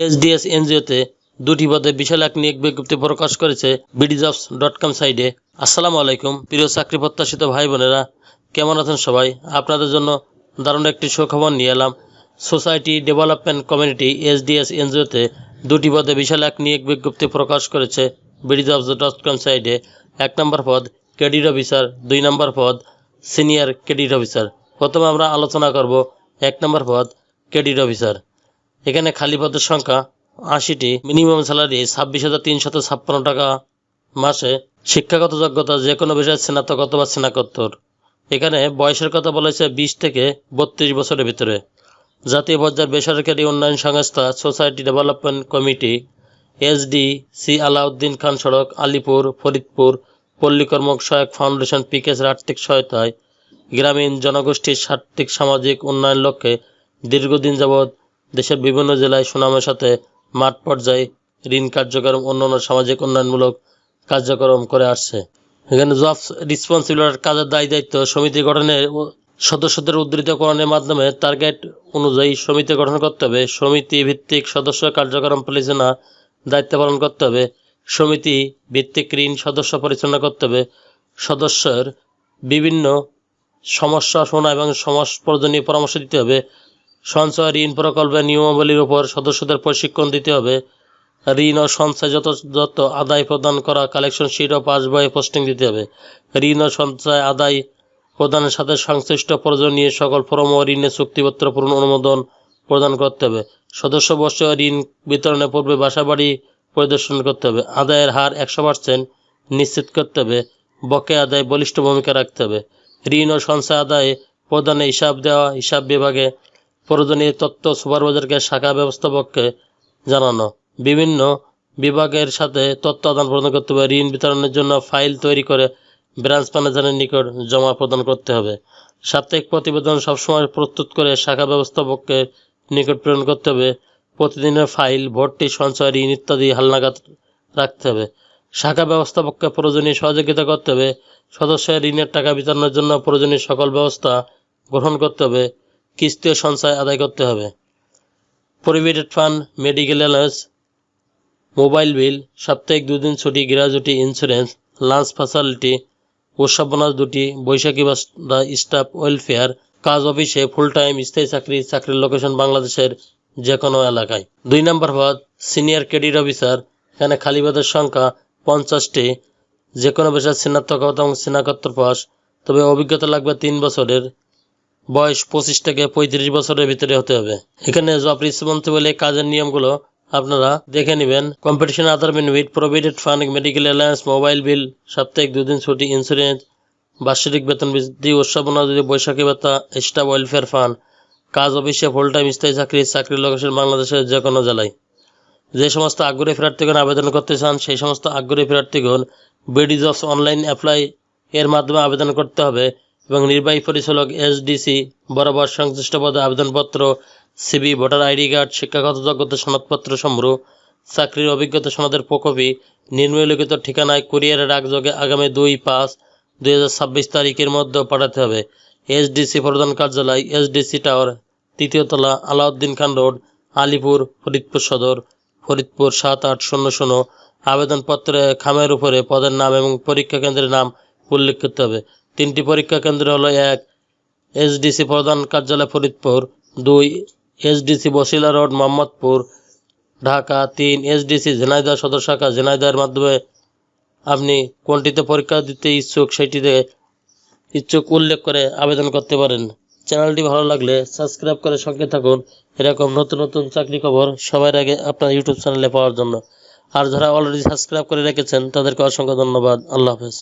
SDS এনজিওতে 2টি পদে বিশাল এক নিয়োগ বিজ্ঞপ্তি প্রকাশ করেছে bdjobs.com সাইটে। আসসালামু আলাইকুম প্রিয় চাকরি প্রত্যাশিত ভাই বোনেরা, কেমন আছেন সবাই? আপনাদের জন্য দারুণ একটি সুখবর নিয়ে এলাম। সোসাইটি ডেভেলপমেন্ট কমিউনিটি এসডিএস এনজিওতে 2টি পদে বিশাল এক নিয়োগ বিজ্ঞপ্তি প্রকাশ করেছে bdjobs.com সাইটে। 1 নম্বর পদ ক্রেডিট অফিসার, 2 নম্বর পদ সিনিয়র ক্রেডিট অফিসার। প্রথমে আমরা আলোচনা করব 1 নম্বর পদ ক্রেডিট অফিসার। এখানে খালি পদের সংখ্যা 80টি, মিনিমাম স্যালারি 26,356 টাকা মাসে। শিক্ষাগত যোগ্যতা যে কোনো বিষয়ে স্নাতক অথবা স্নাতকোত্তর। এখানে বয়সের কথা বলেছে 20 থেকে 32 বছরের ভিতরে। জাতীয় পর্যায়ের বেসরকারি উন্নয়ন সংস্থা society development committee SDC Alauddin Khan সড়ক, আলিপুর, ফরিদপুর পল্লী কর্ম সহায়ক ফাউন্ডেশন পিকেসের আর্থিক সহায়তায় গ্রামীণ জনগোষ্ঠীর আর্থিক সামাজিক উন্নয়ন লক্ষ্যে দীর্ঘদিন যাবৎ দেশের বিভিন্ন জেলায় সুনামের সাথে মাঠ পর্যায়ে ঋণ কার্যক্রম অন্যান্য সামাজিক উন্নয়নমূলক কার্যক্রম করে আসছে। এখানে জবস রেসপন্সিবিলিটি, কাজের দায়ী দায়িত্ব সমিতি গঠনের সদস্যদের উদ্ধৃতকরণের মাধ্যমে টার্গেট অনুযায়ী সমিতি গঠন করতে হবে। সমিতি ভিত্তিক সদস্য কার্যক্রম পরিচালনা দায়িত্ব পালন করতে হবে। সমিতি ভিত্তিক ঋণ সদস্য পরিচালনা করতে হবে। সদস্যের বিভিন্ন সমস্যা শোনা এবং প্রয়োজনীয় পরামর্শ দিতে হবে। সঞ্চয় ঋণ প্রকল্পের নিয়মাবলীর উপর সদস্যদের প্রশিক্ষণ দিতে হবে। ঋণ ও সঞ্চয় যত আদায় প্রদান করা কালেকশন শিট ও পাস বইয়ে পোস্টিং দিতে হবে। ঋণ ও সঞ্চয় আদায় প্রদানের সাথে সংশ্লিষ্ট প্রয়োজনীয় সকল ফর্ম ও ঋণের চুক্তিপত্র পূরণ অনুমোদন প্রদান করতে হবে। সদস্য বর্ষীয় ঋণ বিতরণের পূর্বে বাসাবাড়ি পরিদর্শন করতে হবে। আদায়ের হার 100% নিশ্চিত করতে হবে। বকেয়া আদায় বলিষ্ঠ ভূমিকা রাখতে হবে। ঋণ ও সঞ্চয় আদায় প্রদানে হিসাব দেওয়া, হিসাব বিভাগে প্রয়োজনীয় তথ্য সুপারভাইজারকে শাখা ব্যবস্থাপককে জানানো। বিভিন্ন বিভাগের সাথে তথ্য আদান প্রদান করতে হবে। ঋণ বিতরণের জন্য ফাইল তৈরি করে ব্রাঞ্চ ম্যানেজারের নিকট জমা প্রদান করতে হবে। সাপ্তাহিক প্রতিবেদন সবসময় প্রস্তুত করে শাখা ব্যবস্থাপককে নিকট প্রেরণ করতে হবে। প্রতিদিনের ফাইল, ভর্তি, সঞ্চয়, ঋণ ইত্যাদি হালনাগাদ রাখতে হবে। শাখা ব্যবস্থাপককে প্রয়োজনীয় সহযোগিতা করতে হবে। সদস্যের ঋণের টাকা বিতরণের জন্য প্রয়োজনীয় সকল ব্যবস্থা গ্রহণ করতে হবে। কিস্তি ও সঞ্চয় আদায় করতে হবে। Provident fund, medical allowance, mobile bill, সাপ্তাহিক 2 দিন ছুটি, গ্র্যাজুইটি, ইন্স্যুরেন্স, লাঞ্চ ফ্যাসিলিটি, উৎসব বোনাস 2টি, বৈশাখী বা স্টাফ ওয়েলফেয়ার। কাজ অফিসে, ফুল টাইম, স্থায়ী চাকরি। চাকরির লোকেশন বাংলাদেশের যে কোনো এলাকায়। 2 নম্বর পদ সিনিয়র ক্রেডিট অফিসার। এখানে খালি পদের সংখ্যা 50টি, যে কোনো বিষয়ে স্নাতক এবং স্নাতকোত্তর পাস, তবে অভিজ্ঞতা লাগবে 3 বছরের। বয়স 25 থেকে 35 বছরের ভিতরে হতে হবে। এখানে জব রেসপন্সিবিলিটি, কাজের নিয়মগুলো আপনারা দেখে নেবেন। Competition other benefit, provident fund, medical alliance, mobile bill, সাপ্তাহিক 2 দিন ছুটি, ইন্স্যুরেন্স, বার্ষিক বেতন বৃদ্ধি, উৎসব বোনাস, বৈশাখী ভাতা, স্টাফ ওয়েলফেয়ার ফান্ড। কাজ অফিসে, ফুল টাইম, স্থায়ী চাকরি। চাকরির লোকেশন বাংলাদেশের যে কোনো জেলায়। যে সমস্ত আগ্রহী প্রার্থীগণ আবেদন করতে চান সেই সমস্ত আগ্রহী প্রার্থীগণ bdjobs অনলাইন অ্যাপ্লাই এর মাধ্যমে আবেদন করতে হবে এবং নির্বাহী পরিচালক এসডিসি বরাবর সংশ্লিষ্ট পদে আবেদনপত্র, সিভি, ভোটার আইডি কার্ড, শিক্ষাগত যোগ্যতা সনদপত্র সংগ্রহ, চাকরির অভিজ্ঞতা সনদের কপি নিম্নলিখিত ঠিকানায় কুরিয়ারের ডাকযোগে আগামী 2/5/2026 তারিখের মধ্যে পাঠাতে হবে। এসডিসি প্রধান কার্যালয়, এসডিসি টাওয়ার, 3য় তলা, আলাউদ্দিন খান রোড, আলিপুর, ফরিদপুর সদর, ফরিদপুর 7800। আবেদনপত্রে খামের উপরে পদের নাম এবং পরীক্ষা কেন্দ্রের নাম উল্লেখ করতে হবে। 3টি পরীক্ষা কেন্দ্র হলো: 1 এসডিসি প্রধান কার্যালয় Faridpur, 2 SDC Basila road Mohammadpur Dhaka, 3 SDC Jhenaidah সদর শাখা ঝিনাইদহের। মাধ্যমে আপনি কোনটিতে পরীক্ষা দিতে ইচ্ছুক সেটিতে উল্লেখ করে আবেদন করতে পারেন। চ্যানেলটি ভালো লাগলে সাবস্ক্রাইব করে সঙ্গে থাকুন এরকম নতুন নতুন চাকরি খবর সবার আগে আপনার ইউটিউব চ্যানেলে পাওয়ার জন্য। আর যারা অলরেডি সাবস্ক্রাইব করে রেখেছেন তাদেরকে অসংখ্য ধন্যবাদ। আল্লাহ হাফেজ।